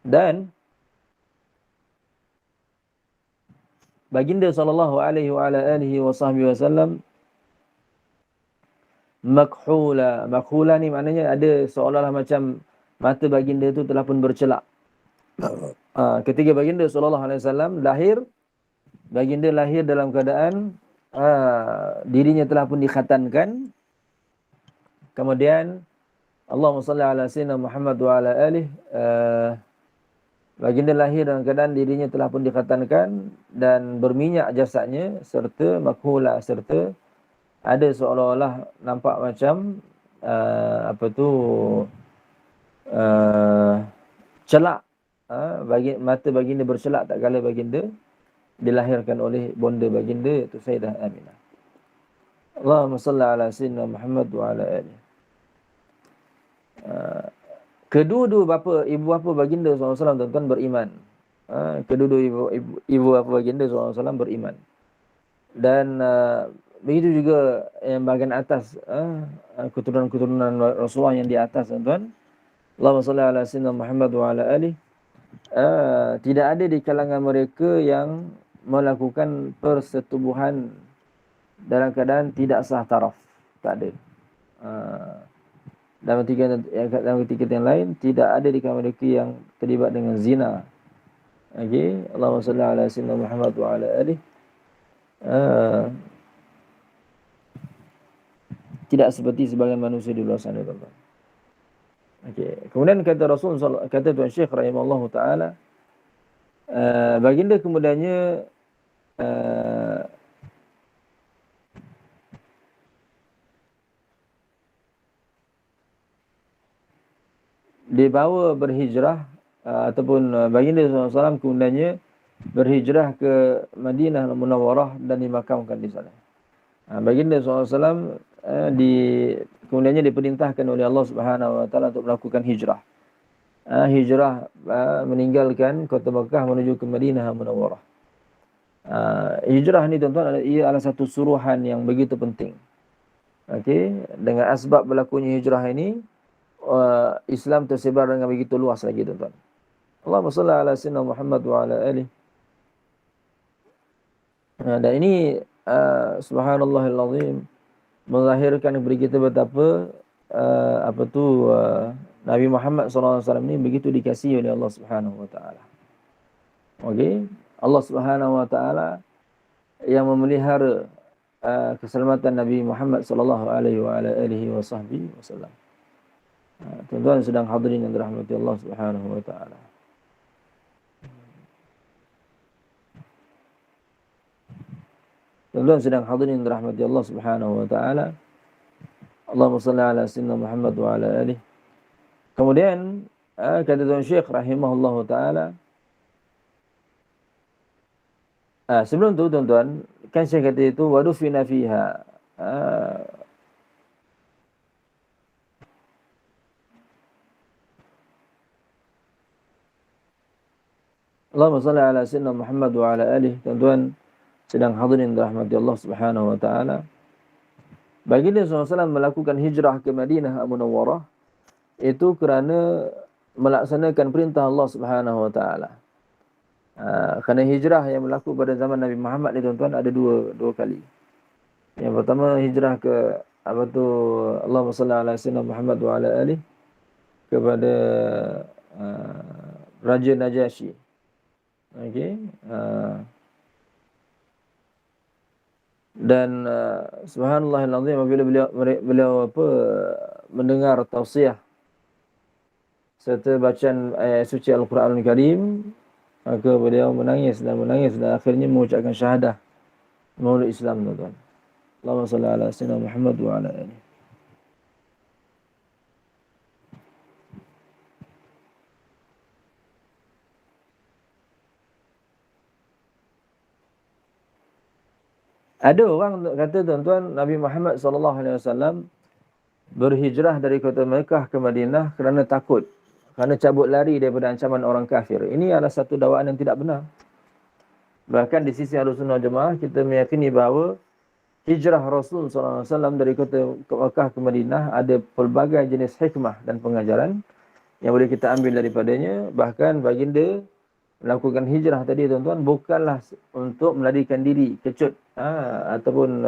Dan baginda sallallahu alaihi wa ala alihi wasallam makhula. Makhula ni maknanya ada seolah-olah macam mata baginda itu telah pun bercelak. Ketika baginda sallallahu alaihi wasallam lahir, baginda lahir dalam keadaan dirinya telah pun dikhatankan. Kemudian Allahumma salli ala sayyidina Muhammad wa ala alihi, baginda lahir dalam keadaan dirinya telah pun dikhatankan dan berminyak jasadnya, serta makhula, serta ada seolah-olah nampak macam celak. Mata baginda bercelak tak kala baginda dilahirkan oleh bonda baginda, iaitu Sayyidah Aminah. Allahumma salli ala sayyidina Muhammad wa ala alihi. Kedua-dua ibu bapa baginda SAW tuan-tuan beriman. Kedua-dua ibu bapa baginda SAW beriman. Dan begitu juga yang bahagian atas, keturunan-keturunan Rasulullah yang di atas tuan-tuan. Allahumma salli ala sayyidina Muhammad wa ala alihi. Tidak ada di kalangan mereka yang melakukan persetubuhan dalam keadaan tidak sah taraf. Tak ada. Dalam ketika yang lain, tidak ada di kalangan mereka yang terlibat dengan zina. Okey, Allahumma salli ala sayyidina Muhammad wa ala alihi. Tidak seperti sebagian manusia di luar sana, tuan-tuan. Okey, kemudian kata Tuan Syekh rahimahullahu taala, Baginda kemudiannya dibawa berhijrah ataupun baginda SAW kemudiannya berhijrah ke Madinah Munawwarah dan dimakamkan di sana. Baginda SAW kemudiannya diperintahkan oleh Allah Subhanahu Wa Taala untuk melakukan hijrah. Hijrah meninggalkan kota Mekah menuju ke Madinah Munawwarah. Hijrah ni tuan-tuan ia adalah satu suruhan yang begitu penting. Okey, dengan asbab berlakunya hijrah ini Islam tersebar dengan begitu luas lagi tuan-tuan. Allahumma salli ala sayyidina Muhammad wa ala alihi. Dan ini subhanallahil azim melahirkan kepada kita betapa Nabi Muhammad SAW ni begitu dikasihi oleh Allah Subhanahu wa taala. Okey, Allah Subhanahu wa taala yang memelihara keselamatan Nabi Muhammad sallallahu alaihi wa ala alihi wasallam. Tuan-tuan sedang hadirin yang dirahmati Allah Subhanahu wa taala. Tuan-tuan sedang hadirin yang dirahmati Allah Subhanahu wa taala. Allahumma salli ala sayyidina Muhammad wa ala alihi. Kemudian kata Tuan Syekh rahimahullahu taala, sebelum tu tuan-tuan, kan saya kata itu wadufina fiha. Allahumma salli ala sayyidina Muhammad wa ala alihi. Tuan-tuan sedang hadirin rahmati Allah Subhanahu wa taala. Baginda SAW melakukan hijrah ke Madinah Munawwarah itu kerana melaksanakan perintah Allah Subhanahu wa taala. Kerana hijrah yang berlaku pada zaman Nabi Muhammad ni tuan-tuan ada dua kali. Yang pertama hijrah ke Allahumma salli ala sayyidina Muhammad wa ala alihi kepada Raja Najasyi. Okey. Dan subhanallahil azim apabila beliau mendengar tausiah serta bacaan ayat suci Al-Quranul Karim, maka beliau menangis dan akhirnya mengucapkan syahadah memeluk Islam tuan-tuan. Allahumma salli ala sayyidina Muhammad wa ala alihi. Ada orang kata tuan-tuan Nabi Muhammad SAW berhijrah dari kota Mekah ke Madinah kerana takut, kerana cabut lari daripada ancaman orang kafir. Ini adalah satu dakwaan yang tidak benar. Bahkan di sisi Ahlussunnah Jemaah kita meyakini bahawa hijrah Rasul SAW dari kota Mekah ke Madinah ada pelbagai jenis hikmah dan pengajaran yang boleh kita ambil daripadanya. Bahkan baginda melakukan hijrah tadi tuan-tuan bukanlah untuk melarikan diri kecut ataupun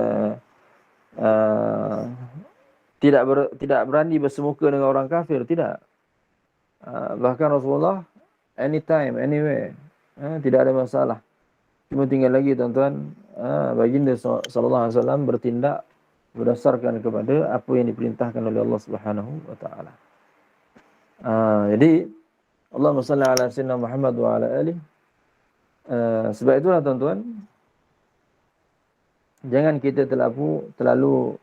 tidak berani bersemuka dengan orang kafir, tidak. Bahkan Rasulullah anytime anywhere tidak ada masalah. Cuma tinggal lagi tuan-tuan baginda sallallahu alaihi wasallam bertindak berdasarkan kepada apa yang diperintahkan oleh Allah Subhanahu wa taala. Jadi Allahumma salli ala sayyidina Muhammad wa ala alihi. Sebab itulah tuan-tuan, jangan kita terlalu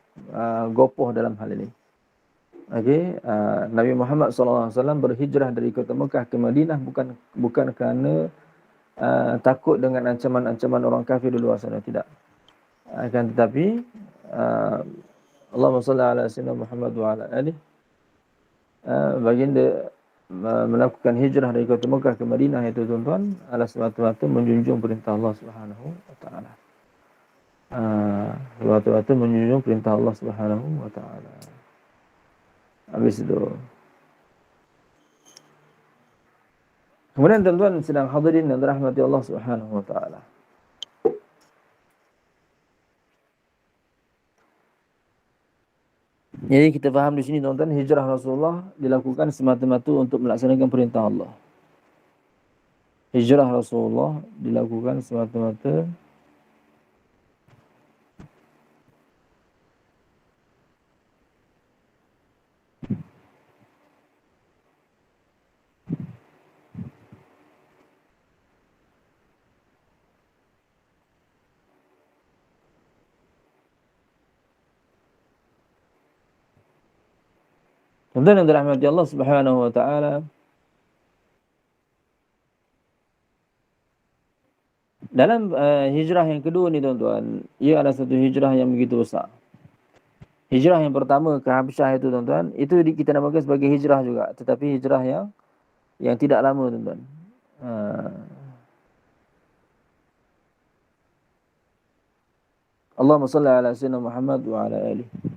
gopoh dalam hal ini. Okey, Nabi Muhammad sallallahu alaihi wasallam berhijrah dari kota Mekah ke Madinah bukan kerana takut dengan ancaman-ancaman orang kafir di luar sana, tidak. Akan tetapi Allahumma salli ala sayyidina Muhammad wa ala alihi. Baginda melakukan hijrah dari kota Mekah ke Madinah itu tuan-tuan adalah semata-mata menjunjung perintah Allah Subhanahu wa taala. Semata-mata menjunjung perintah Allah Subhanahu wa taala. Habis itu. Kemudian tuan-tuan sedang hadirin dan dirahmati Allah Subhanahu wa taala. Jadi kita faham di sini tuan-tuan, hijrah Rasulullah dilakukan semata-mata untuk melaksanakan perintah Allah. Hijrah Rasulullah dilakukan semata-mata Kemudian yang dirahmati Allah Subhanahu wa taala, dalam hijrah yang kedua ni tuan-tuan, ia adalah satu hijrah yang begitu besar. Hijrah yang pertama ke Habsyah itu tuan-tuan, itu kita namakan sebagai hijrah juga, tetapi hijrah yang tidak lama tuan-tuan. Allahumma salli ala sayyidina Muhammad wa ala alihi.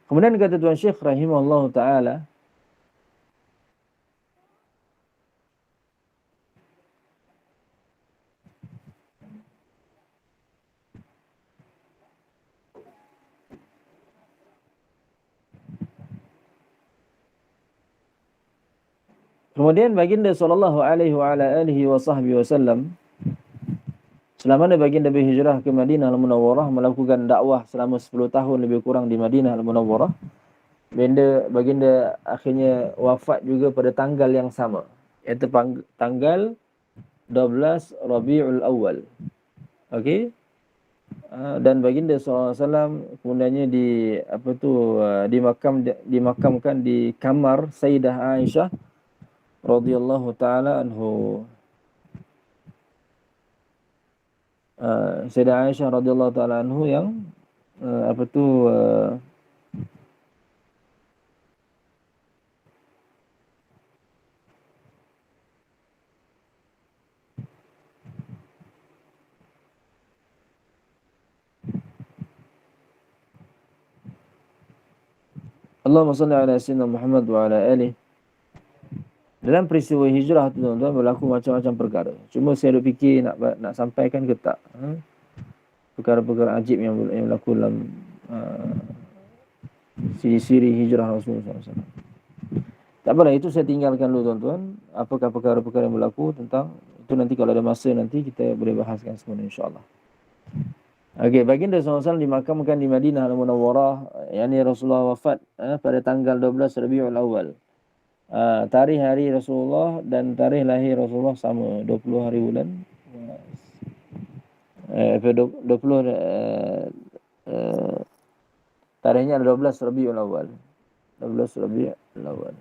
Kemudian kata Tuan Syekh rahimahullah ta'ala, kemudian baginda sallallahu alaihi wa ala alihi wa sahbihi wasallam, selama baginda berhijrah ke Madinah Al-Munawwarah, melakukan dakwah selama 10 tahun lebih kurang di Madinah Al-Munawwarah, baginda akhirnya wafat juga pada tanggal yang sama, iaitu tanggal 12 Rabiul Awal. Okey. Dan baginda SAW kemudiannya dimakamkan di kamar Sayyidah Aisyah radhiyallahu taala anhu. Sayyidah Aisyah radhiyallahu taala anhu yang Allahumma salli ala sayyidina Muhammad wa ala alihi. Dalam peristiwa hijrah tu tuan-tuan berlaku macam-macam perkara. Cuma saya duk fikir nak sampaikan ke tak. Perkara-perkara ajib yang berlaku dalam siri-siri hijrah Rasulullah SAW. Tak apalah, itu saya tinggalkan dulu tuan-tuan. Apakah perkara-perkara yang berlaku tentang itu, nanti kalau ada masa nanti kita boleh bahaskan semua insya-Allah. Okey, baginda SAW dimakamkan di Madinah Al-Munawwarah, yakni Rasulullah wafat pada tanggal 12 Rabiul Awal. Tarikh hari Rasulullah dan tarikh lahir Rasulullah sama, 20 hari bulan 20 tarikhnya 12 Rabiul Awal. 12 Rabiul Awal.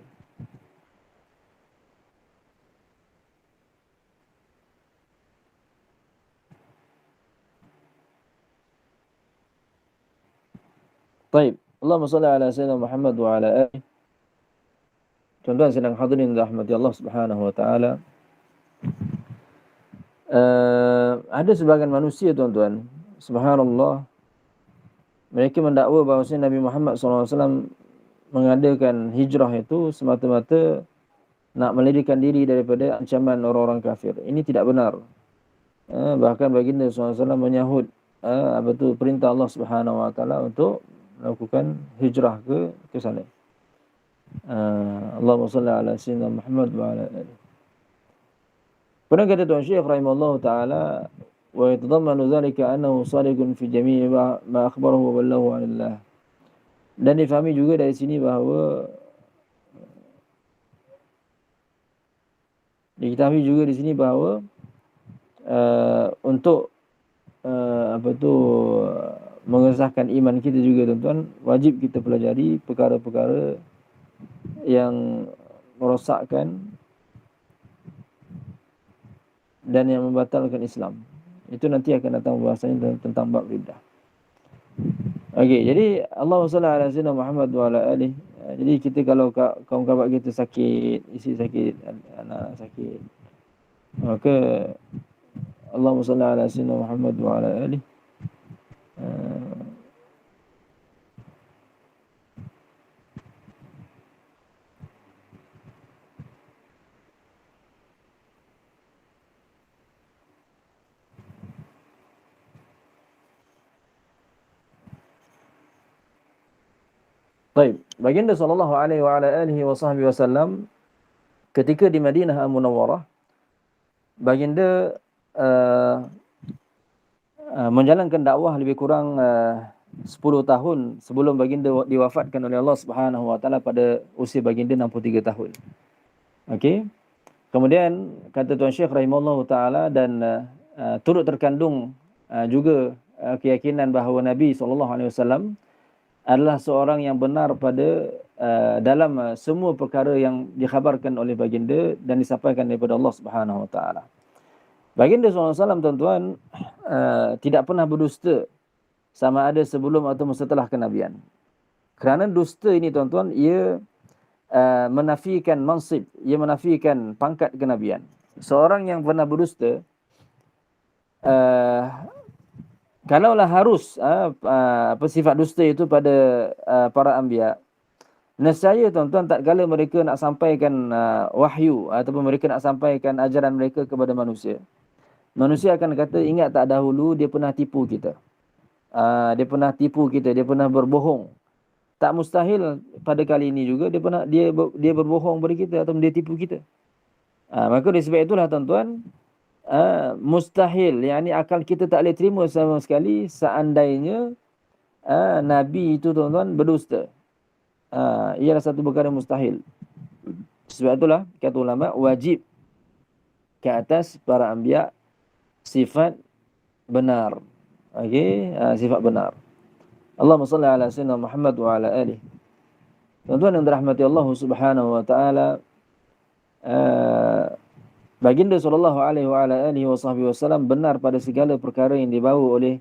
Baik, Allahumma salli ala sayyidina Muhammad wa ala alihi. Tuan-tuan sedang hadirin rahmati Allah Subhanahu wa taala. Ada sebagian manusia tuan-tuan, subhanallah, mereka mendakwa bahawa Nabi Muhammad SAW mengadakan hijrah itu semata-mata nak melarikan diri daripada ancaman orang-orang kafir. Ini tidak benar. Bahkan baginda SAW menyahut perintah Allah Subhanahu wa taala untuk melakukan hijrah ke sana. Allahumma salli ala sayyidina Muhammad wa ala alihi. Pernah kata Tuan Syekh rahimahullah ta'ala, wa yatadammanu dhalika annahu sadiqun fi jami'i ma akhbarahu wa ballahu anillah. Dan difahami juga dari sini bahawa diketahui juga di sini bahawa untuk mengesahkan iman kita juga tuan-tuan, wajib kita pelajari perkara-perkara yang merosakkan dan yang membatalkan Islam. Itu nanti akan datang bahasanya tentang bab riddah. Okey, jadi Allahumma salli ala sayyidina Muhammad wa ala alihi. Jadi kita kalau kaum kerabat kita sakit, isteri sakit, anak sakit, maka Allahumma salli ala sayyidina Muhammad wa ala alihi. Baik, baginda sallallahu alaihi wa ala alihi wa sahbihi wasallam ketika di Madinah Al-Munawwarah, baginda menjalankan dakwah lebih kurang 10 tahun sebelum baginda diwafatkan oleh Allah Subhanahu wa taala pada usia baginda 63 tahun. Okey. Kemudian kata Tuan Syekh rahimahullah taala, dan turut terkandung juga keyakinan bahawa Nabi sallallahu alaihi wasallam adalah seorang yang benar pada dalam semua perkara yang dikhabarkan oleh baginda dan disampaikan daripada Allah Subhanahu Wa Taala. Baginda SAW, tuan-tuan, tidak pernah berdusta sama ada sebelum atau setelah kenabian. Kerana dusta ini, tuan-tuan, ia menafikan mansib, ia menafikan pangkat kenabian. Seorang yang pernah berdusta, kalaulah harus sifat dusta itu pada para anbiya, nescaya, tuan-tuan, tak kala mereka nak sampaikan wahyu ataupun mereka nak sampaikan ajaran mereka kepada manusia, manusia akan kata, ingat tak dahulu dia pernah tipu kita. Dia pernah tipu kita, dia pernah berbohong. Tak mustahil pada kali ini juga dia berbohong pada kita atau dia tipu kita. Maka oleh sebab itulah, tuan-tuan, mustahil, yakni akal kita tak boleh terima sama sekali seandainya Nabi itu, tuan-tuan, berdusta. Ialah satu perkara mustahil. Sebab itulah kata ulama, wajib ke atas para anbiya sifat benar. Okey, sifat benar. Allahumma salli ala sayyidina Muhammad wa ala alihi. Tuan-tuan yang dirahmati Allah Subhanahu wa taala, baginda sallallahu alaihi wa ala alihi wasallam benar pada segala perkara yang dibawa oleh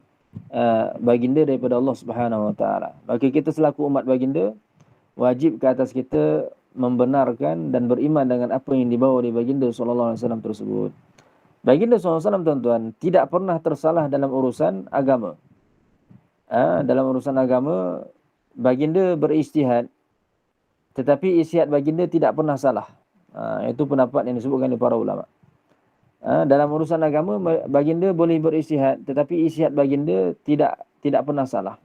baginda daripada Allah Subhanahu wa taala. Maka kita selaku umat baginda wajib ke atas kita membenarkan dan beriman dengan apa yang dibawa oleh baginda sallallahu alaihi wasallam tersebut. Baginda sallallahu alaihi wasallam, tuan-tuan, tidak pernah tersalah dalam urusan agama. Dalam urusan agama, baginda berijtihad, tetapi ijtihad baginda tidak pernah salah. Itu pendapat yang disebutkan oleh para ulama. Dalam urusan agama, baginda boleh berijtihad, tetapi ijtihad baginda tidak pernah salah.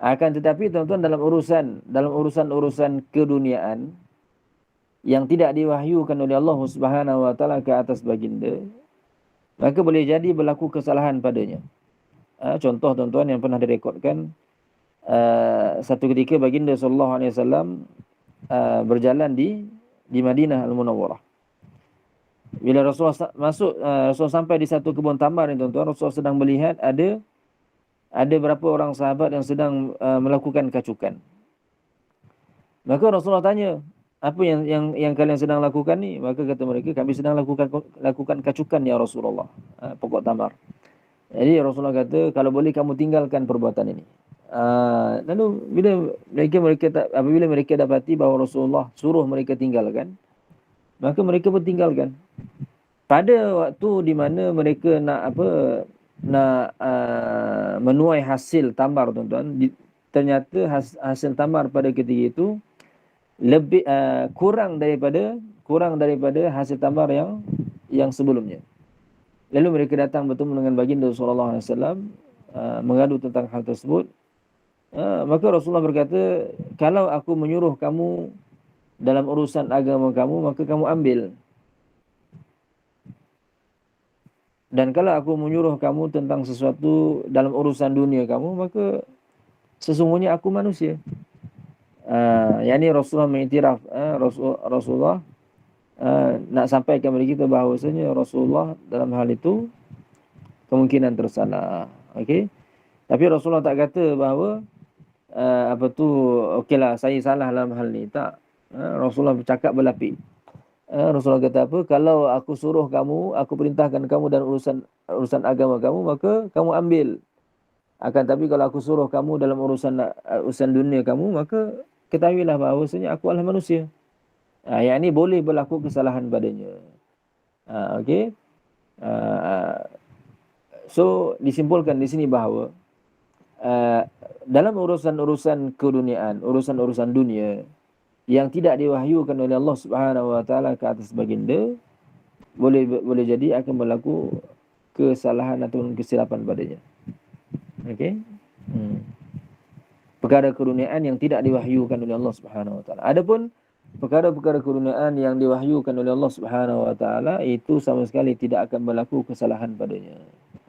Akan tetapi, tuan-tuan, dalam urusan keduniaan yang tidak diwahyukan oleh Allah Subhanahu wa taala ke atas baginda, maka boleh jadi berlaku kesalahan padanya. Contoh, tuan-tuan, yang pernah direkodkan, satu ketika baginda sallallahu alaihi wasallam berjalan di Madinah Al-Munawwarah. Bila Rasulullah Rasulullah sampai di satu kebun tamar ni, tuan-tuan, Rasulullah sedang melihat ada berapa orang sahabat yang sedang melakukan kacukan. Maka Rasulullah tanya, apa yang kalian sedang lakukan ni? Maka kata mereka, kami sedang lakukan kacukan ya Rasulullah, pokok tamar. Jadi Rasulullah kata, kalau boleh kamu tinggalkan perbuatan ini. Lalu apabila mereka dapati bahawa Rasulullah suruh mereka tinggalkan, maka mereka pun tinggalkan. Pada waktu di mana mereka nak menuai hasil tamar, tuan-tuan, ternyata hasil tamar pada ketika itu lebih kurang daripada hasil tamar yang sebelumnya. Lalu mereka datang bertemu dengan baginda sallallahu alaihi wasallam, mengadu tentang hal tersebut. Maka Rasulullah berkata, kalau aku menyuruh kamu dalam urusan agama kamu, maka kamu ambil. Dan kalau aku menyuruh kamu tentang sesuatu dalam urusan dunia kamu, maka sesungguhnya aku manusia. Yani Rasulullah mengiktiraf, Rasulullah nak sampaikan kepada kita bahawasanya Rasulullah dalam hal itu kemungkinan tersalah. Okey. Tapi Rasulullah tak kata bahawa okeylah saya salah dalam hal ni. Tak. Rasulullah bercakap berlapik. Rasulullah kata apa? Kalau aku suruh kamu, aku perintahkan kamu dalam urusan agama kamu, maka kamu ambil. Akan tapi kalau aku suruh kamu dalam urusan dunia kamu, maka ketahuilah bahawasanya aku adalah manusia. Yang ini boleh berlaku kesalahan padanya. Okey. So disimpulkan di sini bahawa dalam urusan-urusan keduniaan, urusan-urusan dunia yang tidak diwahyukan oleh Allah Subhanahu wa taala ke atas baginda, boleh jadi akan berlaku kesalahan atau kesilapan padanya. Okey. Perkara keduniaan yang tidak diwahyukan oleh Allah Subhanahu wa taala. Adapun perkara-perkara keduniaan yang diwahyukan oleh Allah Subhanahu wa taala, itu sama sekali tidak akan berlaku kesalahan padanya.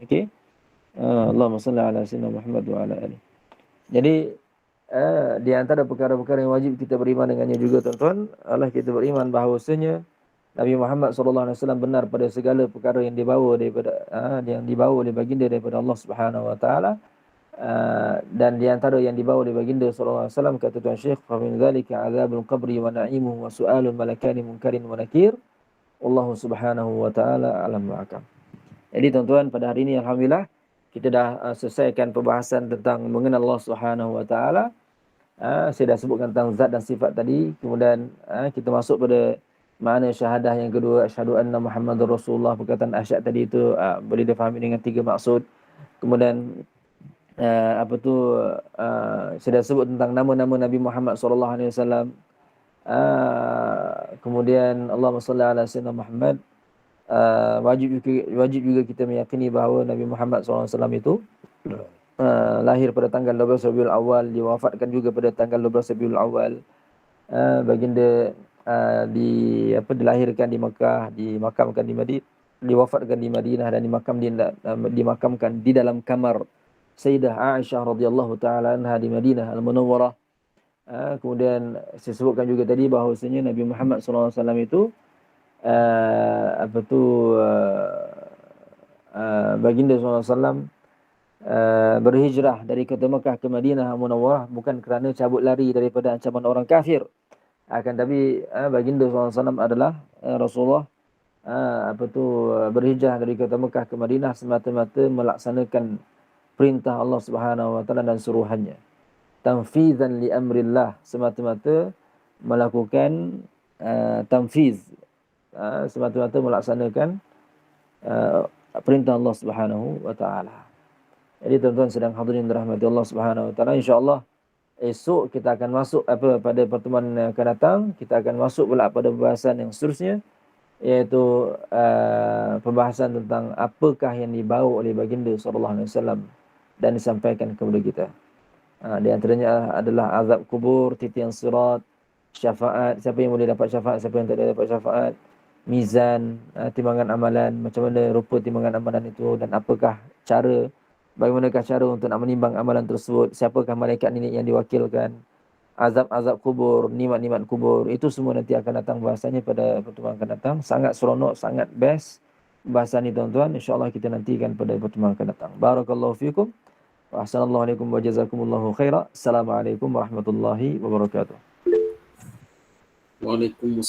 Okey. Allahumma salli ala sayyidina Muhammad wa ala alihi. Jadi di antara perkara-perkara yang wajib kita beriman dengannya juga, tuan-tuan, adalah kita beriman bahawasanya Nabi Muhammad sallallahu alaihi wasallam benar pada segala perkara yang dibawa oleh baginda daripada Allah Subhanahu wa taala, Dan di antara yang dibawa oleh baginda sallallahu alaihi wasallam, kata Tuan Syekh, fa min dzalika adzabul qabri wa na'imuhu wa su'alul malakani munkarin wa nakir. Wallahu subhanahu wa ta'ala alam wa akam. Jadi tuan-tuan, pada hari ini alhamdulillah kita dah selesaikan perbahasan tentang mengenal Allah Subhanahu wa taala. Saya dah sebutkan tentang zat dan sifat tadi. Kemudian kita masuk pada makna syahadah yang kedua, asyhadu anna Muhammadar Rasulullah. Perkataan asyhad tadi itu boleh difahami dengan 3 maksud. Kemudian saya dah sebut tentang nama-nama Nabi Muhammad sallallahu alaihi wasallam. Kemudian Allahumma salli ala sayyidina Muhammad. Wajib juga kita meyakini bahawa Nabi Muhammad SAW itu lahir pada tanggal 12 Rabiul Awal, diwafatkan juga pada tanggal 12 Rabiul Awal. Baginda dilahirkan di Mekah, dimakamkan di Madinah, diwafatkan di Madinah dan dimakamkan di dalam kamar Sayyidah Aisyah radhiyallahu taala anha di Madinah Al-Munawwarah. Kemudian saya sebutkan juga tadi bahawasanya Nabi Muhammad SAW itu baginda SAW berhijrah dari kota Mekah ke Madinah Munawwarah bukan kerana cabut lari daripada ancaman orang kafir. Akan tapi baginda SAW adalah Rasulullah berhijrah dari kota Mekah ke Madinah semata-mata melaksanakan perintah Allah Subhanahu wa taala dan suruhannya. Tanfizan li amrillah, semata-mata melakukan tanfiz, semata-mata melaksanakan perintah Allah Subhanahu wa taala. Jadi tuan-tuan sedang hadirin dirahmati Allah Subhanahu wa taala, insya-Allah esok kita akan masuk pada pertemuan yang akan datang, kita akan masuk pula pada pembahasan yang seterusnya, iaitu pembahasan tentang apakah yang dibawa oleh baginda sallallahu alaihi wasallam dan disampaikan kepada kita. Di antaranya adalah azab kubur, titian sirat, syafaat, siapa yang boleh dapat syafaat, siapa yang tak boleh dapat syafaat, mizan, timbangan amalan, macam mana rupa timbangan amalan itu dan bagaimanakah cara untuk nak menimbang amalan tersebut, siapakah malaikat ini yang diwakilkan, azab-azab kubur, nikmat-nikmat kubur, itu semua nanti akan datang bahasanya pada pertemuan akan datang. Sangat seronok, sangat best bahasan ini tuan-tuan, insya-Allah kita nantikan pada pertemuan akan datang. Barakallahu fiikum. Wa ahsanallahu alaikum wa jazakumullahu khaira. Assalamualaikum warahmatullahi wabarakatuh. Waalaikumsalam.